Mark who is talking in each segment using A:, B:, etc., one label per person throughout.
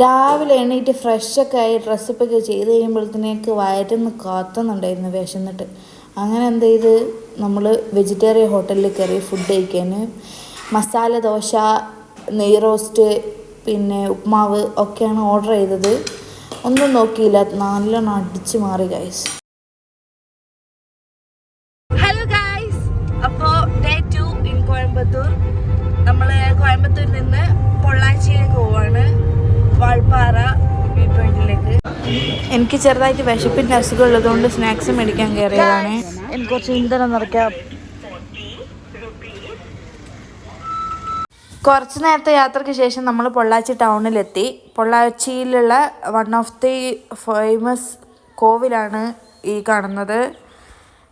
A: രാവിലെ എണീറ്റ് ഫ്രഷൊക്കെ ആയി ഡ്രസ്സപ്പൊക്കെ ചെയ്ത് കഴിയുമ്പോഴത്തേക്ക് വയറ്റൊന്ന് കാത്തുന്നുണ്ടായിരുന്നു വിശന്നിട്ട്. അങ്ങനെ എന്ത് ചെയ്ത് നമ്മൾ വെജിറ്റേറിയൻ ഹോട്ടലിൽ കയറി ഫുഡ് കഴിക്കാൻ. മസാല ദോശ, നെയ് റോസ്റ്റ്, പിന്നെ ഉപ്മാവ് ഒക്കെയാണ് ഓർഡർ ചെയ്തത്. ഒന്നും നോക്കിയില്ല, നല്ലോണം അടിച്ചു മാറി ഗൈസ്. ഹലോ ഗൈസ്, അപ്പോൾ ഡേ 2 ഇൻ കോയമ്പത്തൂർ. നമ്മൾ കോയമ്പത്തൂരിൽ നിന്ന് പൊള്ളാച്ചിയിലേക്ക് പോവാണ്, വാൾപ്പാറ വ്യൂ പോയിന്റിലേക്ക്. എനിക്ക് ചെറുതായിട്ട് വിശപ്പിൻ്റെ അസുഖം ഉള്ളതുകൊണ്ട് സ്നാക്സ് മേടിക്കാൻ കയറിയതാണ്. എനിക്ക് കുറച്ച് ഇന്ധനം നിറയ്ക്കാം. കുറച്ച് നേരത്തെ യാത്രയ്ക്ക് ശേഷം നമ്മൾ പൊള്ളാച്ചി ടൗണിലെത്തി. പൊള്ളാച്ചിയിലുള്ള വൺ ഓഫ് ദി ഫേമസ് കോവിലാണ് ഈ കാണുന്നത്.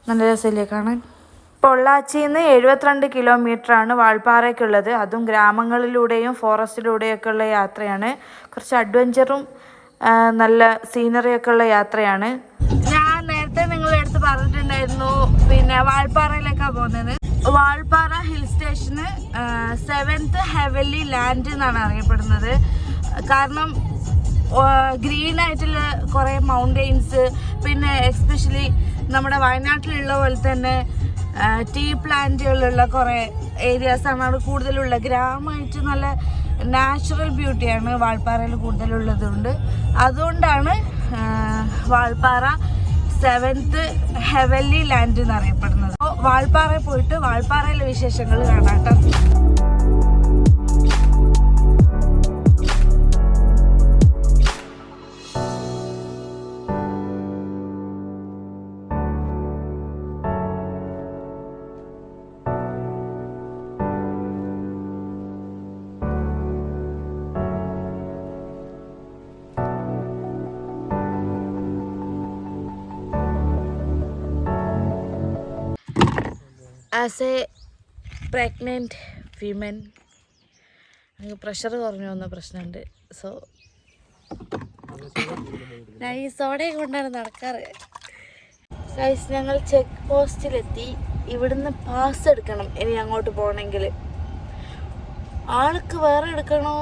A: നല്ല രസമില്ലേ കാണാൻ. പൊള്ളാച്ചിയിൽ നിന്ന് 72 കിലോമീറ്ററാണ് വാൾപ്പാറയ്ക്കുള്ളത്. അതും ഗ്രാമങ്ങളിലൂടെയും ഫോറസ്റ്റിലൂടെയൊക്കെ ഉള്ള യാത്രയാണ്. കുറച്ച് അഡ്വഞ്ചറും നല്ല സീനറിയൊക്കെ ഉള്ള യാത്രയാണ്. ഞാൻ നേരത്തെ നിങ്ങളുടെ അടുത്ത് പറഞ്ഞിട്ടുണ്ടായിരുന്നു പിന്നെ വാൾപ്പാറയിലേക്കാണ് പോകുന്നത്. വാൾപ്പാറ ഹിൽ സ്റ്റേഷന് 7th ഹെവൻലി ലാൻഡ് എന്നാണ് അറിയപ്പെടുന്നത്. കാരണം ഗ്രീൻ ആയിട്ടുള്ള കുറേ മൗണ്ടെയിൻസ്, പിന്നെ എസ്പെഷ്യലി നമ്മുടെ വയനാട്ടിലുള്ള പോലെ തന്നെ ടീ പ്ലാന്റുകളുള്ള കുറേ ഏരിയാസാണ് അവിടെ കൂടുതലുള്ള. ഗ്രാമമായിട്ട് നല്ല നാച്ചുറൽ ബ്യൂട്ടിയാണ് വാൾപ്പാറയിൽ കൂടുതലുള്ളതുകൊണ്ട്. അതുകൊണ്ടാണ് വാൾപ്പാറ 7th ഹെവൻലി ലാൻഡ് എന്നറിയപ്പെടുന്നത്. അപ്പോൾ വാൾപ്പാറയിൽ പോയിട്ട് വാൾപ്പാറയിലെ വിശേഷങ്ങൾ കാണാട്ടോ. ആസ് എ പ്രഗ്നൻറ്റ് വിമൻ എനിക്ക് പ്രഷർ കുറഞ്ഞു വന്ന പ്രശ്നമുണ്ട്. സോ ഞാൻ ഈ സോഡയും കൊണ്ടാണ് നടക്കാറ്. ഗൈസ്, ഞങ്ങൾ ചെക്ക് പോസ്റ്റിലെത്തി. ഇവിടുന്ന് പാസ് എടുക്കണം ഇനി അങ്ങോട്ട് പോകണമെങ്കിൽ. ആൾക്ക് വേറെ എടുക്കണോ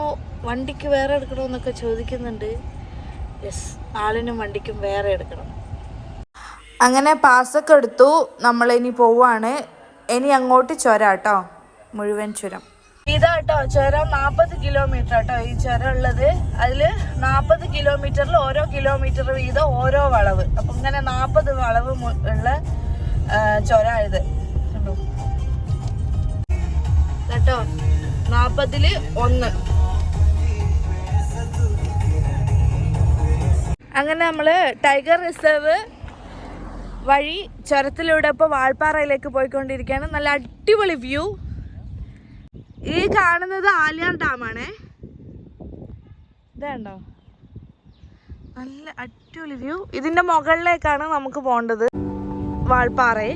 A: വണ്ടിക്ക് വേറെ എടുക്കണോ എന്നൊക്കെ ചോദിക്കുന്നുണ്ട്. യെസ്, ആളിനും വണ്ടിക്കും വേറെ എടുക്കണം. അങ്ങനെ പാസ്സൊക്കെ എടുത്തു. നമ്മളിനി പോവാണ്. ഇനി അങ്ങോട്ട് ചുരം കേട്ടോ, മുഴുവൻ ചുരം ഇതാട്ടോ. ചുരം 40 കിലോമീറ്റർ കേട്ടോ ഈ ചുരം ഉള്ളത്. അതിൽ 40 കിലോമീറ്ററിൽ ഓരോ കിലോമീറ്റർ വീതം ഓരോ വളവ്. അപ്പം ഇങ്ങനെ 40 വളവ് ഉള്ള ചുരമായത് കണ്ടോ കേട്ടോ. 40-ൽ 1. അങ്ങനെ നമ്മൾ ടൈഗർ റിസർവ് വഴി ചുരത്തിലൂടെ ഇപ്പോൾ വാൾപ്പാറയിലേക്ക് പോയിക്കൊണ്ടിരിക്കുകയാണ്. നല്ല അടിപൊളി വ്യൂ. ഈ കാണുന്നത് ആലിയാർ ഡാമാണേ. ഇതുണ്ടോ, നല്ല അടിപൊളി വ്യൂ. ഇതിൻ്റെ മുകളിലേക്കാണ് നമുക്ക് പോകേണ്ടത്, വാൾപ്പാറയെ.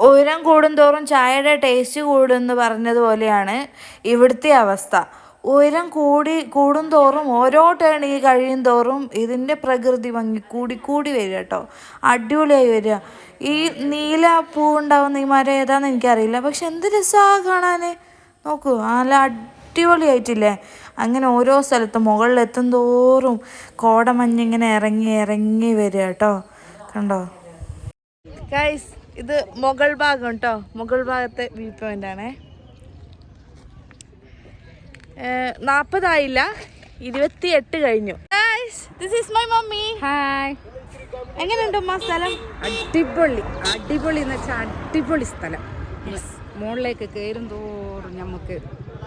A: ഉയരം കൂടുന്തോറും ചായയുടെ ടേസ്റ്റ് കൂടുമെന്ന് പറഞ്ഞതുപോലെയാണ് ഇവിടുത്തെ അവസ്ഥ. ഉയരം കൂടുന്തോറും ഓരോ ടേൺ ഈ കഴിയും തോറും ഇതിൻ്റെ പ്രകൃതി ഭംഗി കൂടി വരിക കേട്ടോ. അടിപൊളിയായി വരിക. ഈ നീല പൂവുണ്ടാവുന്ന ഈ മരം ഏതാണെന്ന് എനിക്കറിയില്ല, പക്ഷെ എന്ത് രസമാണ് കാണാൻ. നോക്കൂ, നല്ല അടിപൊളിയായിട്ടില്ലേ. അങ്ങനെ ഓരോ സ്ഥലത്തും മുകളിലെത്തും തോറും കോടമഞ്ഞിങ്ങനെ ഇറങ്ങി വരിക കേട്ടോ. കണ്ടോ ഗൈസ്, ഇത് മുകൾ ഭാഗം കേട്ടോ. മുകൾ ഭാഗത്തെ വ്യൂ പോയിന്റ് ആണേ. 40 ആയില്ല, 28 കഴിഞ്ഞു. This is my mummy.
B: Hi.
A: എങ്ങനെയുണ്ട് ഉമ്മ സ്ഥലം?
B: അടിപൊളി എന്ന് വെച്ചാൽ അടിപൊളി സ്ഥലം. മുകളിലേക്ക് കയറും തോറും നമുക്ക്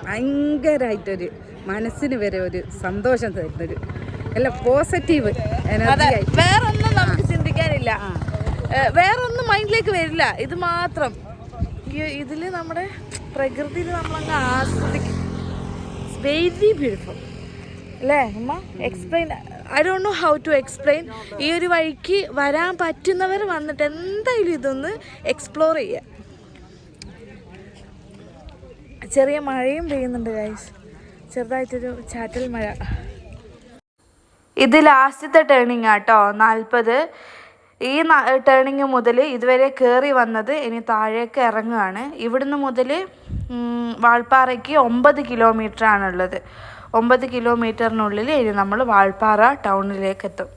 B: ഭയങ്കരമായിട്ടൊരു മനസ്സിന് വരെ ഒരു സന്തോഷം തരുന്നൊരു എല്ലാം പോസിറ്റീവ് എനർജി ആയിട്ട്.
A: വേറൊന്നും നമുക്ക് ചിന്തിക്കാനില്ല. വേറെ ഒന്നും മൈൻഡിലേക്ക് വരില്ല, ഇത് മാത്രം. ഇതിൽ നമ്മുടെ പ്രകൃതിയിൽ നമ്മളങ്ങ് ആസ്വദിക്കും. ഇറ്റ്സ് വെരി ബ്യൂട്ടിഫുൾ അല്ലേ അമ്മ? Explain, I don't know how to explain. ഈ ഒരു വഴിക്ക് വരാൻ പറ്റുന്നവർ വന്നിട്ട് എന്തായാലും ഇതൊന്ന് എക്സ്പ്ലോർ ചെയ്യുക. ചെറിയ മഴയും പെയ്യുന്നുണ്ട് ഗൈസ്, ചെറുതായിട്ടൊരു ചാറ്റൽ മഴ. ഇത് ലാസ്റ്റത്തെ ടേണിങ് ആട്ടോ, 40. ഈ ടേണിങ് മുതൽ ഇതുവരെ കയറി വന്നത് ഇനി താഴേക്ക് ഇറങ്ങുകയാണ്. ഇവിടുന്ന് മുതൽ വാൾപ്പാറയ്ക്ക് 9 കിലോമീറ്റർ ആണുള്ളത്. 9 കിലോമീറ്ററിനുള്ളിൽ ഇനി നമ്മൾ വാൾപ്പാറ ടൗണിലേക്ക് എത്തും.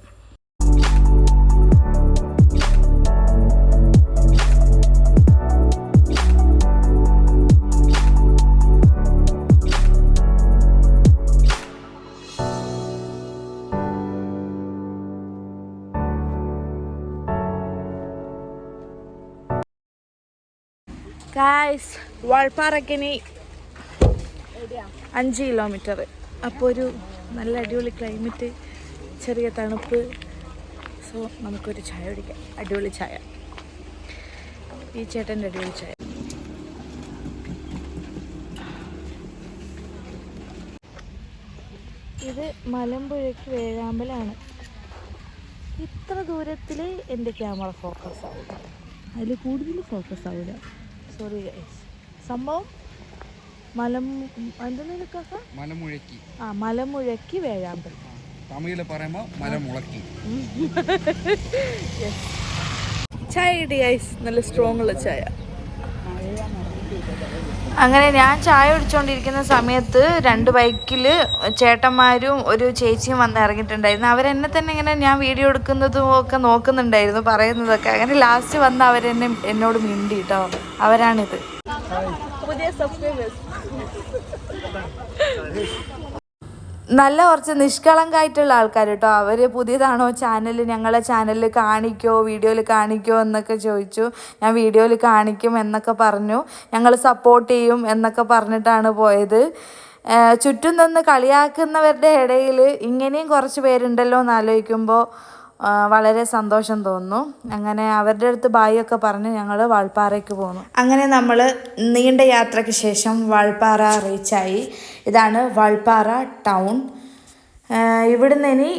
A: ഗായ്സ്, വാൾപ്പാറയ്ക്കിനി 5 കിലോമീറ്റർ. അപ്പോൾ ഒരു നല്ല അടിപൊളി ക്ലൈമറ്റ്, ചെറിയ തണുപ്പ്. സോ നമുക്കൊരു ചായ കുടിക്കാം, അടിപൊളി ചായ. ഈ ചേട്ടൻ്റെ അടിപൊളി ചായ. ഇത് മലമ്പുഴയ്ക്ക് വേഴാമ്പലാണ്. ഇത്ര ദൂരത്തിൽ എൻ്റെ ക്യാമറ ഫോക്കസ് ആവില്ല, അതിൽ കൂടുതൽ ഫോക്കസ് ആവില്ല. Sorry guys. സംഭവം
C: മലമുഴക്കി.
A: മലമുഴക്കി വേഴാമ്പൽ.
C: തമിഴില് പറയുമ്പോ മലമുളക്കി.
A: ചായ കിട്ടി ഗൈസ്, നല്ല സ്ട്രോങ് ഉള്ള ചായ. അങ്ങനെ ഞാൻ ചായ കുടിച്ചുകൊണ്ടിരിക്കുന്ന സമയത്ത് 2 ബൈക്കിൽ ചേട്ടന്മാരും ഒരു ചേച്ചിയും വന്ന് ഇറങ്ങിയിട്ടുണ്ടായിരുന്നു. അവരെന്നെ തന്നെ ഇങ്ങനെ ഞാൻ വീഡിയോ എടുക്കുന്നതും ഒക്കെ നോക്കുന്നുണ്ടായിരുന്നു, പറയുന്നതൊക്കെ. അങ്ങനെ ലാസ്റ്റ് വന്ന് അവരെന്നെ എന്നോട് മിണ്ടി കേട്ടോ. അവരാണിത്, പുതിയ സബ്സ്ക്രൈബേഴ്സ്. നല്ല കുറച്ച് നിഷ്കളങ്കായിട്ടുള്ള ആൾക്കാർ കേട്ടോ. അവർ പുതിയതാണോ ചാനൽ, ഞങ്ങളെ ചാനലിൽ കാണിക്കോ, വീഡിയോയിൽ കാണിക്കോ എന്നൊക്കെ ചോദിച്ചു. ഞാൻ വീഡിയോയിൽ കാണിക്കും എന്നൊക്കെ പറഞ്ഞു. ഞങ്ങൾ സപ്പോർട്ട് ചെയ്യും എന്നൊക്കെ പറഞ്ഞിട്ടാണ് പോയത്. ചുറ്റും നിന്ന് കളിയാക്കുന്നവരുടെ ഇടയിൽ ഇങ്ങനെയും കുറച്ച് പേരുണ്ടല്ലോ എന്ന് ആലോചിക്കുമ്പോൾ വളരെ സന്തോഷം തോന്നുന്നു. അങ്ങനെ അവരുടെ അടുത്ത് ബായ് ഒക്കെ പറഞ്ഞ് ഞങ്ങൾ വാൾപ്പാറയ്ക്ക് പോന്നു. അങ്ങനെ നമ്മൾ നീണ്ട യാത്രയ്ക്ക് ശേഷം വാൾപ്പാറ റീച്ചായി. ഇതാണ് വാൾപ്പാറ ടൗൺ. ഇവിടുന്ന് ഇനി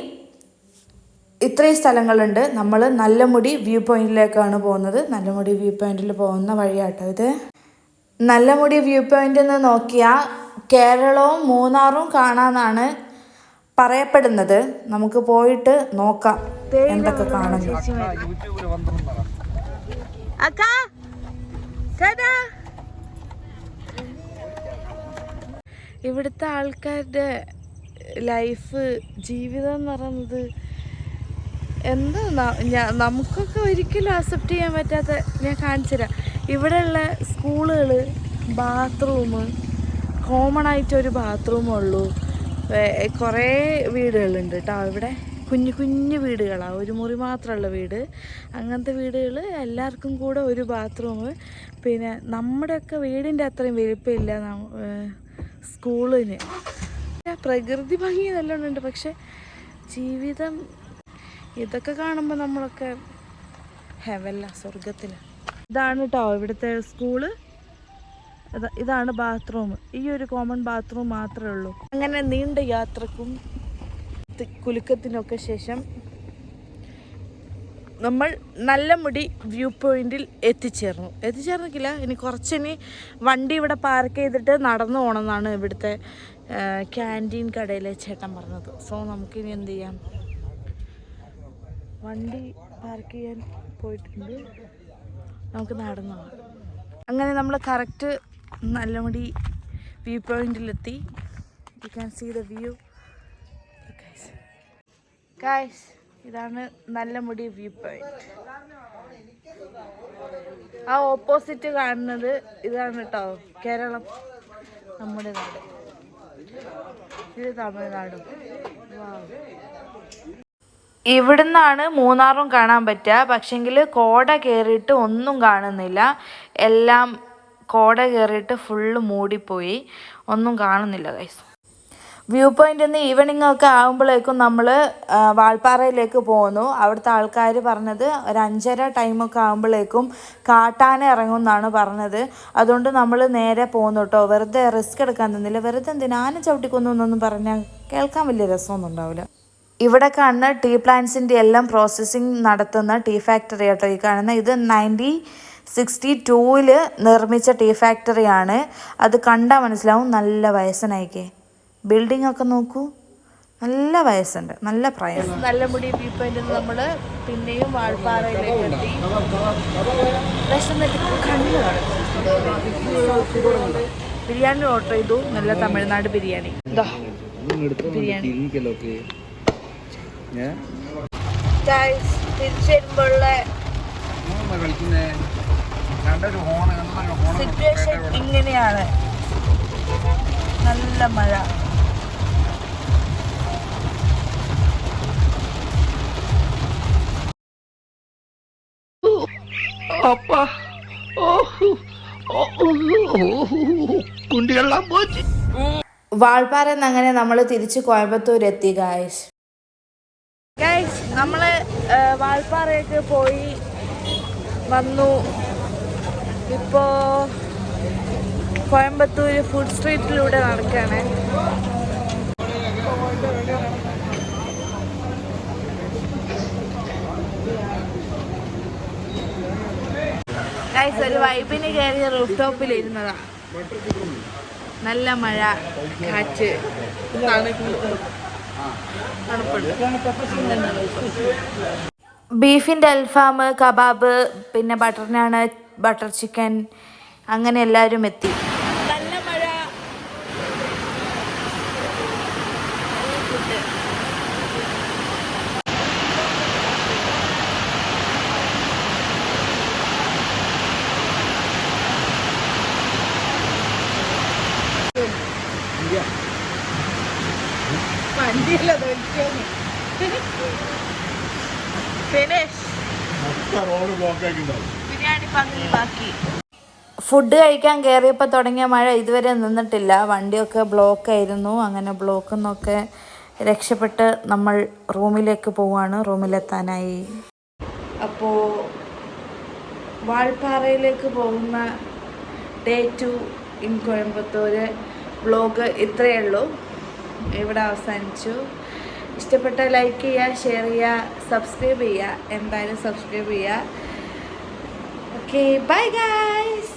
A: ഇത്രയും സ്ഥലങ്ങളുണ്ട്. നമ്മൾ നല്ലമുടി വ്യൂ പോയിന്റിലേക്കാണ് പോകുന്നത്. നല്ലമുടി വ്യൂ പോയിന്റിൽ പോകുന്ന വഴിയാട്ടോ ഇത്. നല്ലമുടി വ്യൂ പോയിന്റിൽ നിന്ന് നോക്കിയാൽ കേരളവും മൂന്നാറും കാണാനാണ് പറയപ്പെടുന്നത്. നമുക്ക് പോയിട്ട് നോക്കാം എന്തൊക്കെ കാണുന്നു. ഇവിടുത്തെ ആൾക്കാരുടെ ലൈഫ്, ജീവിതം എന്ന് പറയുന്നത് എന്താ നമുക്കൊക്കെ ഒരിക്കലും അക്സെപ്റ്റ് ചെയ്യാൻ പറ്റാത്ത. ഞാൻ കാണിച്ചു തരാം. ഇവിടെയുള്ള സ്കൂളുകൾ, ബാത്റൂം, കോമൺ ആയിട്ടൊരു ബാത്റൂമുള്ളൂ. കുറേ വീടുകളുണ്ട് കേട്ടോ ഇവിടെ. കുഞ്ഞു കുഞ്ഞു വീടുകളാണ്, ഒരു മുറി മാത്രമുള്ള വീട്. അങ്ങനത്തെ വീടുകൾ, എല്ലാവർക്കും കൂടെ ഒരു ബാത്റൂം. പിന്നെ നമ്മുടെയൊക്കെ വീടിൻ്റെ അത്രയും വലിപ്പമില്ല സ്കൂളിന്. പ്രകൃതി ഭംഗി നല്ലോണം ഉണ്ട്, പക്ഷെ ജീവിതം ഇതൊക്കെ കാണുമ്പോൾ നമ്മളൊക്കെ ഹെവല്ല, സ്വർഗത്തിൽ. ഇതാണ് കേട്ടോ ഇവിടുത്തെ സ്കൂള്. ഇതാണ് ബാത്റൂം. ഈ ഒരു കോമൺ ബാത്റൂം മാത്രമേ ഉള്ളൂ. അങ്ങനെ നീണ്ട യാത്രക്കും കുലുക്കത്തിനൊക്കെ നമ്മൾ നല്ലമുടി വ്യൂ പോയിന്റിൽ എത്തിച്ചേർന്നില്ല. ഇനി കുറച്ചിനി വണ്ടി ഇവിടെ പാർക്ക് ചെയ്തിട്ട് നടന്നു പോകണമെന്നാണ് ഇവിടുത്തെ ക്യാൻറ്റീൻ കടയിലെ ചേട്ടൻ പറഞ്ഞത്. സോ നമുക്കിനി എന്ത് ചെയ്യാം, വണ്ടി പാർക്ക് ചെയ്യാൻ പോയിട്ടുണ്ട്, നമുക്ക് നടന്നു പോകാം. അങ്ങനെ നമ്മൾ കറക്റ്റ് നല്ലമുടി വ്യൂ പോയിന്റിലെത്തി. You can see the view guys. ഇതാണ് നല്ലമുടി വ്യൂ പോയിന്റ്. ആ ഓപ്പോസിറ്റ് കാണുന്നത് ഇതാണ് കേട്ടോ കേരളം, നമ്മുടെ നാട്. ഇത് തമിഴ്നാടും. ഇവിടുന്നാണ് മൂന്നാറും കാണാൻ പറ്റുക. പക്ഷെങ്കിൽ കോട കയറിയിട്ട് ഒന്നും കാണുന്നില്ല. എല്ലാം കോട കയറിയിട്ട് ഫുള്ള് മൂടിപ്പോയി, ഒന്നും കാണുന്നില്ല ഗൈസ്. വ്യൂ പോയിന്റിൽ നിന്ന് ഈവനിങ് ഒക്കെ ആകുമ്പോഴേക്കും നമ്മൾ വാൾപ്പാറയിലേക്ക് പോന്നു. അവിടുത്തെ ആൾക്കാർ പറഞ്ഞത് ഒരു 5:30 ടൈമൊക്കെ ആകുമ്പോഴേക്കും കാട്ടാന ഇറങ്ങും എന്നാണ് പറഞ്ഞത്. അതുകൊണ്ട് നമ്മൾ നേരെ പോന്നു കേട്ടോ. വെറുതെ റിസ്ക് എടുക്കാൻ തന്നില്ല. വെറുതെ എന്തിനാ ആന ചവിട്ടിക്കൊന്നു എന്നൊന്നും പറഞ്ഞാൽ കേൾക്കാൻ വലിയ രസമൊന്നും ഉണ്ടാവില്ല. ഇവിടെ കാണുന്ന ടീ പ്ലാന്റ്സിൻ്റെ എല്ലാം പ്രോസസ്സിങ് നടത്തുന്ന ടീ ഫാക്ടറി കേട്ടോ ഈ കാണുന്ന. ഇത് 1962 നിർമ്മിച്ച ടീ ഫാക്ടറിയാണ്. അത് കണ്ടാൽ മനസ്സിലാവും നല്ല വയസ്സനായിക്കേ. ബിൽഡിംഗ് ഒക്കെ നോക്കൂ, നല്ല വയസ്സുണ്ട്, നല്ല പ്രായം. നല്ല മുടി വ്യൂ പോയിന്റിൽ നിന്ന് നമ്മൾ പിന്നെയും വാൾപ്പാറയിലേക്ക് എത്തി. ബിരിയാണി ഓർഡർ ചെയ്തു, നല്ല തമിഴ്നാട് ബിരിയാണി. ബിരിയാണി തിരിച്ചു വരുമ്പോഴുള്ള സിറ്റുവേഷൻ ഇങ്ങനെയാണ്. നല്ല മഴ. വാൾപ്പാറയിൽ നിന്ന് അങ്ങനെ നമ്മൾ തിരിച്ച് കോയമ്പത്തൂർ എത്തി ഗായ്സ്. നമ്മൾ വാൾപ്പാറയൊക്കെ പോയി വന്നു. ഇപ്പോൾ കോയമ്പത്തൂർ ഫുഡ് സ്ട്രീറ്റിലൂടെ നടക്കുകയാണ്. ഗൈസ് ഒരു വൈബിന് കയറിയ റൂഫ് ടോപ്പിൽ ഇരുന്നതാ. നല്ല മഴ, കാറ്റ്, ബീഫിൻ്റെ അൽഫാം, കബാബ്, പിന്നെ ബട്ടർ നാണ്, ബട്ടർ ചിക്കൻ, അങ്ങനെ എല്ലാവരും എത്തി. നല്ല മഴ, ബിരിയാണി ബാക്കി. ഫുഡ് കഴിക്കാൻ കയറിയപ്പോൾ തുടങ്ങിയ മഴ ഇതുവരെ നിന്നിട്ടില്ല. വണ്ടിയൊക്കെ ബ്ലോക്കായിരുന്നു. അങ്ങനെ ബ്ലോക്കിൽ നിന്നൊക്കെ രക്ഷപ്പെട്ട് നമ്മൾ റൂമിലേക്ക് പോവുകയാണ്. റൂമിലെത്താനായി. അപ്പോൾ വാൾപ്പാറയിലേക്ക് പോകുന്ന ഡേ 2 ഇൻ കോയമ്പത്തൂർ വ്ലോഗ് ഇത്രയേ ഉള്ളൂ. ഇവിടെ അവസാനിച്ചു. ഇഷ്ടപ്പെട്ട ലൈക്ക് ചെയ്യുക, ഷെയർ ചെയ്യുക, സബ്സ്ക്രൈബ് ചെയ്യുക. എന്തായാലും സബ്സ്ക്രൈബ് ചെയ്യുക. Okay, bye guys.